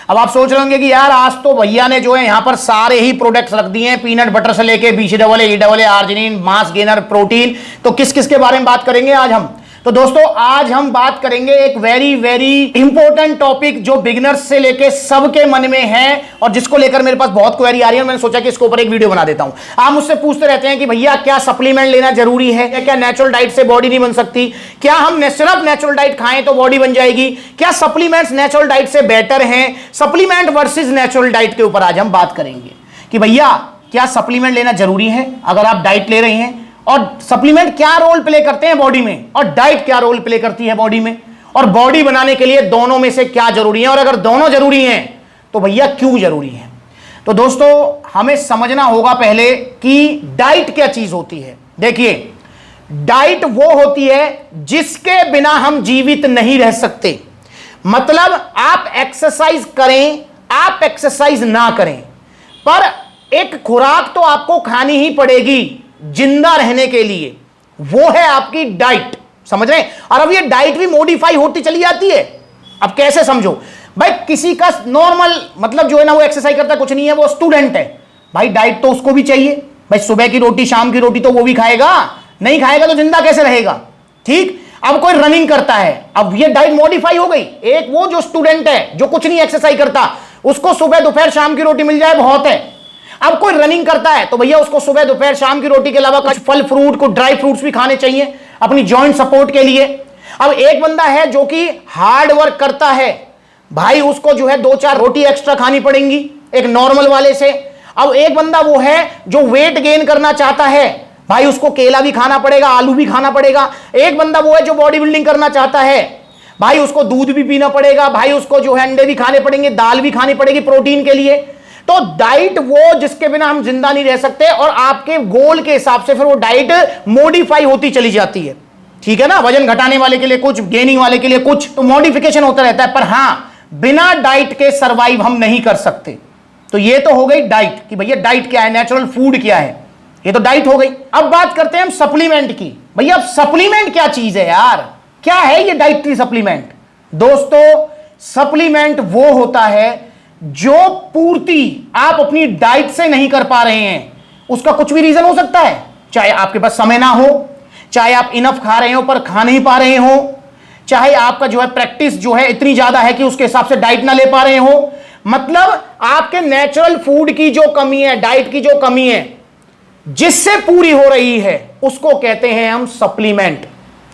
अब आप सोच रहे होंगे कि यार आज तो भैया ने जो है यहां पर सारे ही प्रोडक्ट्स रख दिए हैं, पीनट बटर से लेके BCAA, EAA, arginine, mass gainer, protein. तो किस किस के बारे में बात करेंगे आज हम? तो दोस्तों आज हम बात करेंगे एक वेरी वेरी इंपॉर्टेंट टॉपिक जो बिगिनर्स से लेके सबके मन में है और जिसको लेकर मेरे पास बहुत क्वेरी आ रही है। मैंने सोचा कि इसके ऊपर एक वीडियो बना देता हूं। आप मुझसे पूछते रहते हैं कि भैया क्या सप्लीमेंट लेना जरूरी है, क्या नेचुरल डाइट से बॉडी नहीं बन सकती, क्या हम सिर्फ नेचुरल डाइट खाएं तो बॉडी बन जाएगी, क्या सप्लीमेंट्स नेचुरल डाइट से बेटर हैं? सप्लीमेंट वर्सेस नेचुरल डाइट के ऊपर आज हम बात करेंगे कि भैया क्या सप्लीमेंट लेना जरूरी है अगर आप डाइट ले रहे हैं, और सप्लीमेंट क्या रोल प्ले करते हैं बॉडी में, और डाइट क्या रोल प्ले करती है बॉडी में, और बॉडी बनाने के लिए दोनों में से क्या जरूरी है, और अगर दोनों जरूरी हैं तो भैया क्यों जरूरी है? तो दोस्तों हमें समझना होगा पहले कि डाइट क्या चीज होती है। देखिए, डाइट वो होती है जिसके बिना हम जीवित नहीं रह सकते। मतलब आप एक्सरसाइज करें, आप एक्सरसाइज ना करें, पर एक खुराक तो आपको खानी ही पड़ेगी जिंदा रहने के लिए, वो है आपकी डाइट। समझ रहे हैं? और अब ये डाइट भी मॉडिफाई होती चली जाती है। अब कैसे समझो भाई, किसी का नॉर्मल मतलब जो है ना वो एक्सरसाइज करता कुछ नहीं है, वो स्टूडेंट है भाई, डाइट तो उसको भी चाहिए भाई। सुबह की रोटी शाम की रोटी तो वो भी खाएगा, नहीं खाएगा तो जिंदा कैसे रहेगा? ठीक। अब कोई रनिंग करता है, अब ये डाइट मॉडिफाई हो गई। एक वो जो स्टूडेंट है जो कुछ नहीं एक्सरसाइज करता, उसको सुबह दोपहर शाम की रोटी मिल जाए बहुत है। अब कोई रनिंग करता है तो भैया उसको सुबह दोपहर शाम की रोटी के अलावा कुछ फल फ्रूट, कुछ ड्राई फ्रूट्स भी खाने चाहिए अपनी जॉइंट सपोर्ट के लिए। अब एक बंदा है जो कि हार्ड वर्क करता है, भाई उसको जो है 2-4 रोटी एक्स्ट्रा खानी पड़ेंगी एक नॉर्मल वाले से। अब एक बंदा वो है जो वेट गेन करना चाहता है, भाई उसको केला भी खाना पड़ेगा, आलू भी खाना पड़ेगा। एक बंदा वो है जो बॉडी बिल्डिंग करना चाहता है, भाई उसको दूध भी पीना पड़ेगा, भाई उसको जो है अंडे भी खाने पड़ेंगे, दाल भी खानी पड़ेगी प्रोटीन के लिए। तो डाइट वो जिसके बिना हम जिंदा नहीं रह सकते, और आपके गोल के हिसाब से फिर वो डाइट मॉडिफाई होती चली जाती है। ठीक है ना? वजन घटाने वाले के लिए कुछ, गेनिंग वाले के लिए कुछ, तो मॉडिफिकेशन होता रहता है। पर हां, बिना डाइट के सरवाइव हम नहीं कर सकते। तो ये तो हो गई डाइट कि भैया डाइट क्या है, नेचुरल फूड क्या है, ये तो डाइट हो गई। अब बात करते हैं हम सप्लीमेंट की। भैया अब सप्लीमेंट क्या चीज है यार, क्या है ये डाइटरी सप्लीमेंट? दोस्तों सप्लीमेंट वो होता है जो पूर्ति आप अपनी डाइट से नहीं कर पा रहे हैं। उसका कुछ भी रीजन हो सकता है, चाहे आपके पास समय ना हो, चाहे आप इनफ खा रहे हो पर खा नहीं पा रहे हो, चाहे आपका जो है प्रैक्टिस जो है इतनी ज्यादा है कि उसके हिसाब से डाइट ना ले पा रहे हो। मतलब आपके नेचुरल फूड की जो कमी है, डाइट की जो कमी है, जिससे पूरी हो रही है, उसको कहते हैं हम सप्लीमेंट।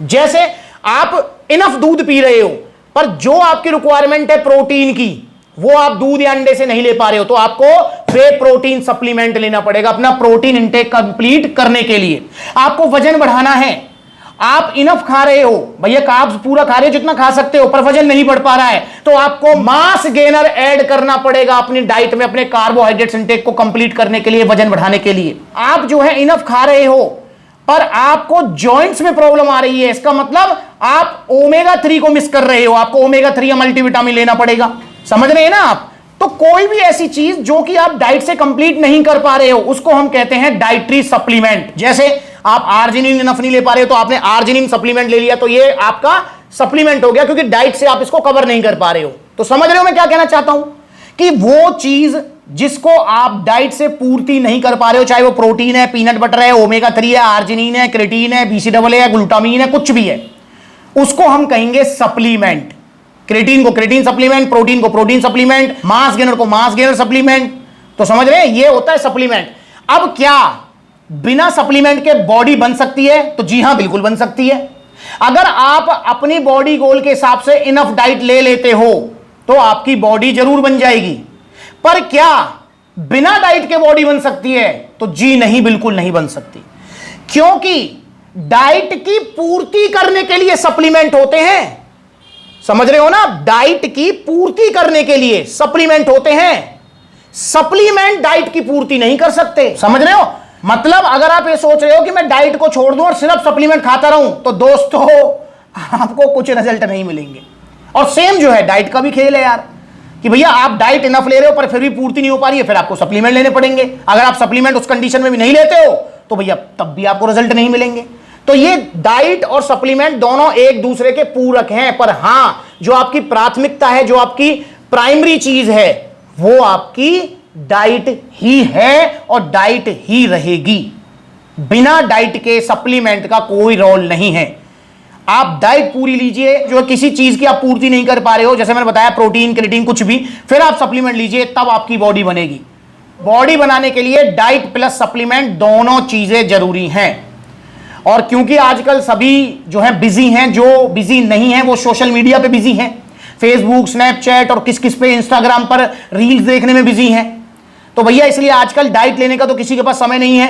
जैसे आप इनफ दूध पी रहे हो पर जो आपकी रिक्वायरमेंट है प्रोटीन की, वो आप दूध या अंडे से नहीं ले पा रहे हो, तो आपको वे प्रोटीन सप्लीमेंट लेना पड़ेगा अपना प्रोटीन इंटेक कंप्लीट करने के लिए। आपको वजन बढ़ाना है, आप इनफ खा रहे हो भैया, कार्ब्स पूरा खा रहे हो जितना खा सकते हो, पर वजन नहीं बढ़ पा रहा है, तो आपको मास गेनर ऐड करना पड़ेगा अपनी डाइट में, अपने कार्बोहाइड्रेट्स इंटेक को कंप्लीट करने के लिए, वजन बढ़ाने के लिए। आप जो है इनफ खा रहे हो पर आपको जॉइंट्स में प्रॉब्लम आ रही है, इसका मतलब आप ओमेगा 3 को मिस कर रहे हो, आपको ओमेगा 3 या मल्टीविटामिन लेना पड़ेगा। समझ रहे हैं ना आप? तो कोई भी ऐसी चीज जो कि आप डाइट से कंप्लीट नहीं कर पा रहे हो, उसको हम कहते हैं डाइटरी सप्लीमेंट। जैसे आप आर्जिनिन इनफ नहीं ले पा रहे हो तो आपने आर्जिनिन सप्लीमेंट ले लिया, तो ये आपका सप्लीमेंट हो गया, क्योंकि डाइट से आप इसको कवर नहीं कर पा रहे हो। तो समझ रहे हो मैं क्या कहना चाहता हूं? कि वो चीज जिसको आप डाइट से पूर्ति नहीं कर पा रहे हो, चाहे वो प्रोटीन है, पीनट बटर है, ओमेगा 3 है, आर्जिनिन है, क्रेटीन है, BCAA है, ग्लूटामीन है, कुछ भी है, उसको हम कहेंगे सप्लीमेंट। क्रेटीन को क्रेटीन सप्लीमेंट, प्रोटीन को प्रोटीन सप्लीमेंट, मास गेनर को मास गेनर सप्लीमेंट। तो समझ रहे हैं, ये होता है सप्लीमेंट। अब क्या बिना सप्लीमेंट के बॉडी बन सकती है? तो जी हां, बिल्कुल बन सकती है। अगर आप अपनी बॉडी गोल के हिसाब से इनफ डाइट ले लेते हो तो आपकी बॉडी जरूर बन जाएगी। पर क्या बिना डाइट के बॉडी बन सकती है? तो जी नहीं, बिल्कुल नहीं बन सकती, क्योंकि डाइट की पूर्ति करने के लिए सप्लीमेंट होते हैं। समझ रहे हो ना? डाइट की पूर्ति करने के लिए सप्लीमेंट होते हैं, सप्लीमेंट डाइट की पूर्ति नहीं कर सकते। समझ रहे हो? मतलब अगर आप ये सोच रहे हो कि मैं डाइट को छोड़ दूं और सिर्फ सप्लीमेंट खाता रहूं, तो दोस्तों आपको कुछ रिजल्ट नहीं मिलेंगे। और सेम जो है डाइट का भी खेल है यार, कि भैया आप डाइट इनफ ले रहे हो पर फिर भी पूर्ति नहीं हो पा रही है, फिर आपको सप्लीमेंट लेने पड़ेंगे। अगर आप सप्लीमेंट उस कंडीशन में भी नहीं लेते हो तो भैया तब भी आपको रिजल्ट नहीं मिलेंगे। तो ये डाइट और सप्लीमेंट दोनों एक दूसरे के पूरक हैं, पर हां जो आपकी प्राथमिकता है, जो आपकी प्राइमरी चीज है वो आपकी डाइट ही है और डाइट ही रहेगी। बिना डाइट के सप्लीमेंट का कोई रोल नहीं है। आप डाइट पूरी लीजिए, जो किसी चीज की आप पूर्ति नहीं कर पा रहे हो, जैसे मैंने बताया प्रोटीन क्रिएटिन कुछ भी, फिर आप सप्लीमेंट लीजिए, तब आपकी बॉडी बनेगी। बॉडी बनाने के लिए डाइट प्लस सप्लीमेंट दोनों चीजें जरूरी हैं। और क्योंकि आजकल सभी जो है बिजी हैं, जो बिजी नहीं है वो सोशल मीडिया पे बिजी हैं, फेसबुक स्नैपचैट और किस किस पे इंस्टाग्राम पर रील्स देखने में बिजी हैं, तो भैया इसलिए आजकल डाइट लेने का तो किसी के पास समय नहीं है।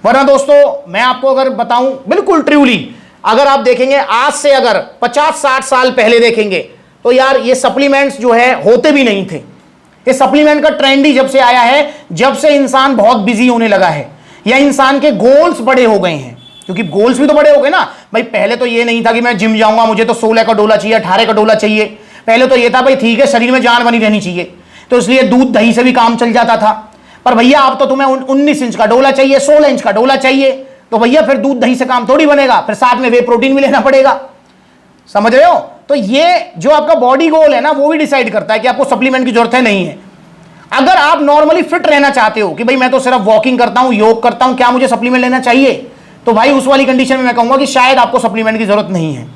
वरना दोस्तों मैं आपको अगर बताऊं बिल्कुल ट्रूली, अगर आप देखेंगे आज से अगर 50-60 साल पहले देखेंगे तो यार ये सप्लीमेंट्स जो है होते भी नहीं थे। ये सप्लीमेंट का ट्रेंड ही जब से आया है, जब से इंसान बहुत बिजी होने लगा है या इंसान के गोल्स बड़े हो गए हैं, क्योंकि गोल्स भी तो बड़े हो गए ना भाई। पहले तो ये नहीं था कि मैं जिम जाऊंगा, मुझे तो 16 का डोला चाहिए, 18 का डोला चाहिए। पहले तो ये था भाई ठीक है शरीर में जान बनी रहनी चाहिए, तो इसलिए दूध दही से भी काम चल जाता था। पर भैया अब तो तुम्हें 19 इंच का डोला चाहिए, 16 इंच का डोला चाहिए, तो भैया फिर दूध दही से काम थोड़ी बनेगा, फिर साथ में वे प्रोटीन भी लेना पड़ेगा। समझ रहे हो? तो ये जो आपका बॉडी गोल है ना, वो भी डिसाइड करता है कि आपको सप्लीमेंट की जरूरत है नहीं है। अगर आप नॉर्मली फिट रहना चाहते हो कि भाई मैं तो सिर्फ वॉकिंग करता हूं, योग करता हूं, क्या मुझे सप्लीमेंट लेना चाहिए, तो भाई उस वाली कंडीशन में मैं कहूंगा कि शायद आपको सप्लीमेंट की जरूरत नहीं है।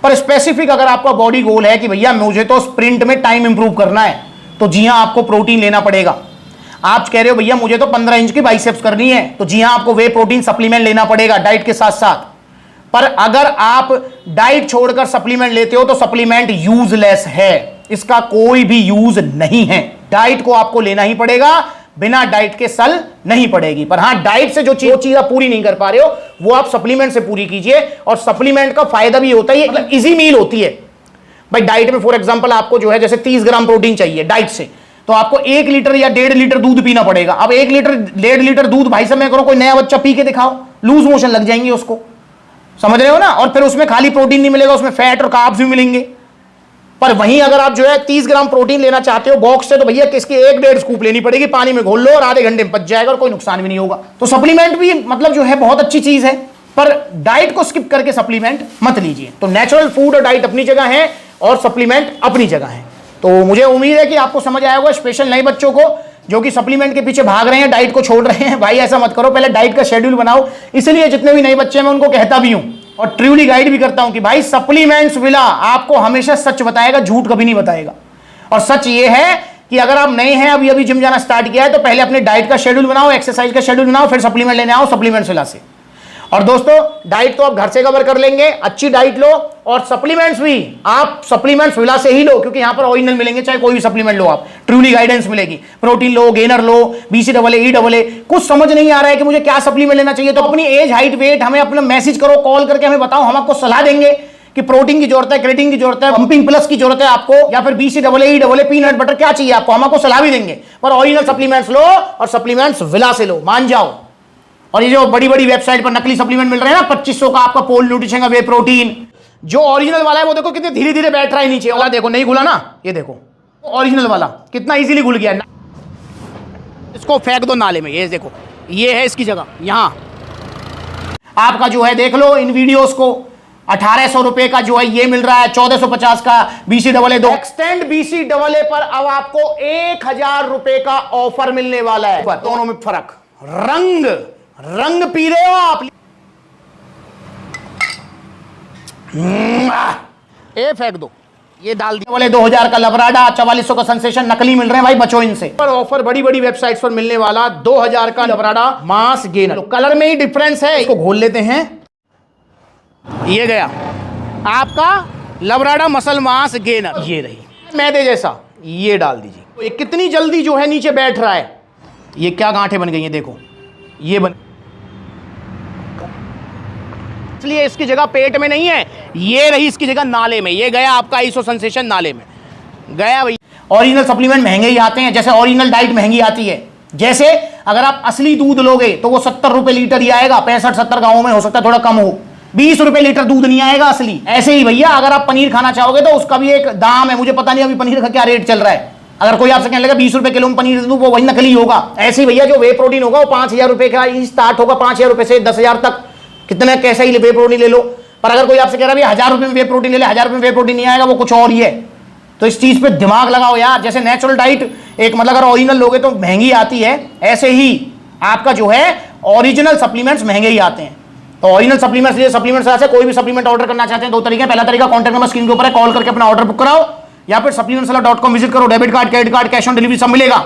पर स्पेसिफिक अगर आपका बॉडी गोल है कि भैया मुझे तो स्प्रिंट में टाइम इंप्रूव करना है, तो जी हां आपको प्रोटीन लेना पड़ेगा। आप कह रहे हो भैया मुझे तो 15 इंच की बाइसेप्स करनी है, तो जी हां आपको वे प्रोटीन सप्लीमेंट लेना पड़ेगा डाइट के साथ साथ। पर अगर आप डाइट छोड़कर सप्लीमेंट लेते हो तो सप्लीमेंट यूजलेस है, इसका कोई भी यूज नहीं है। डाइट को आपको लेना ही पड़ेगा, बिना डाइट के सल नहीं पड़ेगी। पर हां डाइट से जो चीज आप पूरी नहीं कर पा रहे हो वो आप सप्लीमेंट से पूरी कीजिए। और सप्लीमेंट का फायदा भी होता है, मतलब इजी मील होती है भाई। डाइट में फॉर एग्जांपल आपको जो है जैसे 30 ग्राम प्रोटीन चाहिए डाइट से, तो आपको 1 लीटर या 1.5 लीटर दूध पीना पड़ेगा। अब 1 लीटर 1.5 लीटर दूध भाई साहब मैं करो कोई नया बच्चा पी के दिखाओ, लूज मोशन लग जाएंगे उसको। समझ रहे हो ना? और फिर उसमें खाली प्रोटीन नहीं मिलेगा, उसमें फैट और कार्ब्स भी मिलेंगे। पर वहीं अगर आप जो है 30 ग्राम प्रोटीन लेना चाहते हो बॉक्स से, तो भैया किसकी 1-1.5 स्कूप लेनी पड़ेगी, पानी में घोल लो और आधे घंटे में पच जाएगा और कोई नुकसान भी नहीं होगा। तो सप्लीमेंट भी मतलब जो है बहुत अच्छी चीज है, पर डाइट को स्किप करके सप्लीमेंट मत लीजिए। तो नेचुरल फूड और डाइट अपनी जगह है और सप्लीमेंट अपनी जगह है। तो मुझे उम्मीद है कि आपको समझ आया होगा। स्पेशल नए बच्चों को जो कि सप्लीमेंट के पीछे भाग रहे हैं, डाइट को छोड़ रहे हैं, भाई ऐसा मत करो, पहले डाइट का शेड्यूल बनाओ। इसलिए जितने भी नए बच्चे हैं मैं उनको कहता भी हूं और ट्रूली गाइड भी करता हूं कि भाई सप्लीमेंट्स विला आपको हमेशा सच बताएगा, झूठ कभी नहीं बताएगा। और सच ये है कि अगर आप नए हैं, अभी अभी जिम जाना स्टार्ट किया है, तो पहले अपने डाइट का शेड्यूल बनाओ, एक्सरसाइज का शेड्यूल बनाओ, फिर सप्लीमेंट लेने आओ सप्लीमेंट्स विला से। और दोस्तों डाइट तो आप घर से कवर कर लेंगे, अच्छी डाइट लो, और सप्लीमेंट्स भी आप सप्लीमेंट्स विला से ही लो, क्योंकि यहां पर ओरिजिनल मिलेंगे, चाहे कोई भी सप्लीमेंट लो आप, ट्रूली गाइडेंस मिलेगी। प्रोटीन लो, गेनर लो, BCAA EAA, कुछ समझ नहीं आ रहा है कि मुझे क्या सप्लीमेंट लेना चाहिए, तो अपनी एज हाइट वेट हमें अपना मैसेज करो, कॉल करके हमें बताओ, हम आपको सलाह देंगे कि प्रोटीन की जरूरत है, क्रिएटिन की जरूरत है, पंपिंग प्लस की जरूरत है आपको, या फिर BCAA EAA पीनट बटर क्या चाहिए आपको, हम आपको सलाह भी देंगे। पर ओरिजिनल सप्लीमेंट्स लो और सप्लीमेंट्स विला से लो, मान जाओ। और ये जो बड़ी बड़ी वेबसाइट पर नकली सप्लीमेंट मिल रहे हैं ना, 2500 का आपका पोल न्यूट्रिशन का वे प्रोटीन, जो ओरिजिनल वाला है वो देखो कितने धीरे धीरे बैठ रहा है नीचे वाला, देखो नहीं घुला ना, ये देखो ओरिजिनल वाला कितना इजीली घुल गया। इसको फेंक दो नाले में, ये देखो ये है इसकी जगह, यहां आपका जो है देख लो इन वीडियोस को, 1800 रुपए का जो है ये मिल रहा है, 1450 का BCAA 2 एक्सटेंड BCAA पर अब आपको 1000 रुपए का ऑफर मिलने वाला है। दोनों में फर्क, रंग पी रहे हो आप, ये फेंक दो, ये डाल दिया। वाले 2000 का लबराडा, 4400 का सेंसेशन नकली मिल रहे हैं भाई, बचो इनसे। पर ऑफर बड़ी बड़ी वेबसाइट्स पर मिलने वाला 2000 का लबराडा मास गेनर, कलर में ही डिफरेंस है, इसको घोल लेते हैं। ये गया आपका लबराडा मसल मास गेनर, ये रही मैदे जैसा, ये डाल दीजिए। तो ये कितनी जल्दी जो है नीचे बैठ रहा है, ये क्या गांठें बन गई हैं देखो, ये बन, इसलिए इसकी जगह पेट में नहीं है, ये रही इसकी जगह नाले में, ये गया आपका आइसो सेंसेशन नाले में गया भाई। ओरिजिनल सप्लीमेंट महंगे ही आते हैं, जैसे ओरिजिनल डाइट महंगी आती है। जैसे अगर आप असली दूध लोगे तो वो 70 रुपए लीटर ही आएगा, 65-70 गाँवों में हो सकता है थोड़ा कम हो, 20 रुपए लीटर दूध नहीं आएगा असली। ऐसे ही भैया अगर आप पनीर खाना चाहोगे तो उसका भी एक दाम है, मुझे पता नहीं अभी पनीर का क्या रेट चल रहा है, अगर कोई आपसे कहने लगा 20 रुपए किलो में पनीर दूं, वो वही नकली होगा। ऐसे ही भैया जो वे प्रोटीन होगा वो 5000 रुपए का ही स्टार्ट होगा, 5000 रुपए से 10,000 तक, कितना कैसा ही वे प्रोटीन ले लो। पर अगर कोई आपसे कह रहा है 1000 रुपए में वे प्रोटीन ले ले, 1000 रुपए में वे प्रोटीन नहीं आएगा, वो कुछ और ही है। तो इस चीज पे दिमाग लगाओ यार। जैसे नेचुरल डाइट एक मतलब अगर ओरिजिनल लोगे तो महंगी आती है, ऐसे ही आपका जो है ओरिजिनल सप्लीमेंट्स महंगे ही आते हैं। तो ओरिजिनल सप्लीमेंट्स लिए सप्लीमेंट्स से कोई भी सप्लीमेंट ऑर्डर करना चाहते हैं, दो तरीके। पहला तरीका कॉन्टैक्ट नंबर स्क्रीन के ऊपर है, कॉल करके अपना ऑर्डर बुक कराओ, या फिर supplementsala.com विजिट करो, debit card, credit card, cash on delivery सब मिलेगा।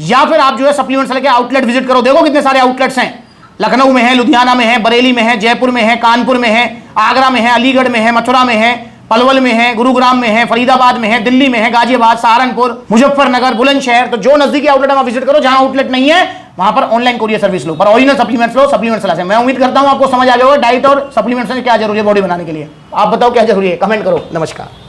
या फिर आप जो है सप्लीमेंट्स के आउटलेट विजिट करो, देखो कितने सारे आउटलेट्स हैं। लखनऊ में है, लुधियाना में है, बरेली में है, जयपुर में है, कानपुर में है, आगरा में है, अलीगढ़ में है, मथुरा में है, पलवल में है, गुरुग्राम में है, फरीदाबाद में है, दिल्ली में है, गाजियाबाद, सहारनपुर, मुजफ्फरनगर, बुलंदशहर। तो जो नजदीकी आउटलेट है वहां विजिट करो, जहां आउटलेट नहीं है वहां पर ऑनलाइन कोरियर सर्विस लो, पर ओरिजिनल सप्लीमेंट्स लो सप्लीमेंट्स से। मैं उम्मीद करता हूं आपको समझ आ गया होगा डाइट और सप्लीमेंट्स में क्या जरूरी है बॉडी बनाने के लिए। आप बताओ क्या जरूरी है, कमेंट करो। नमस्कार।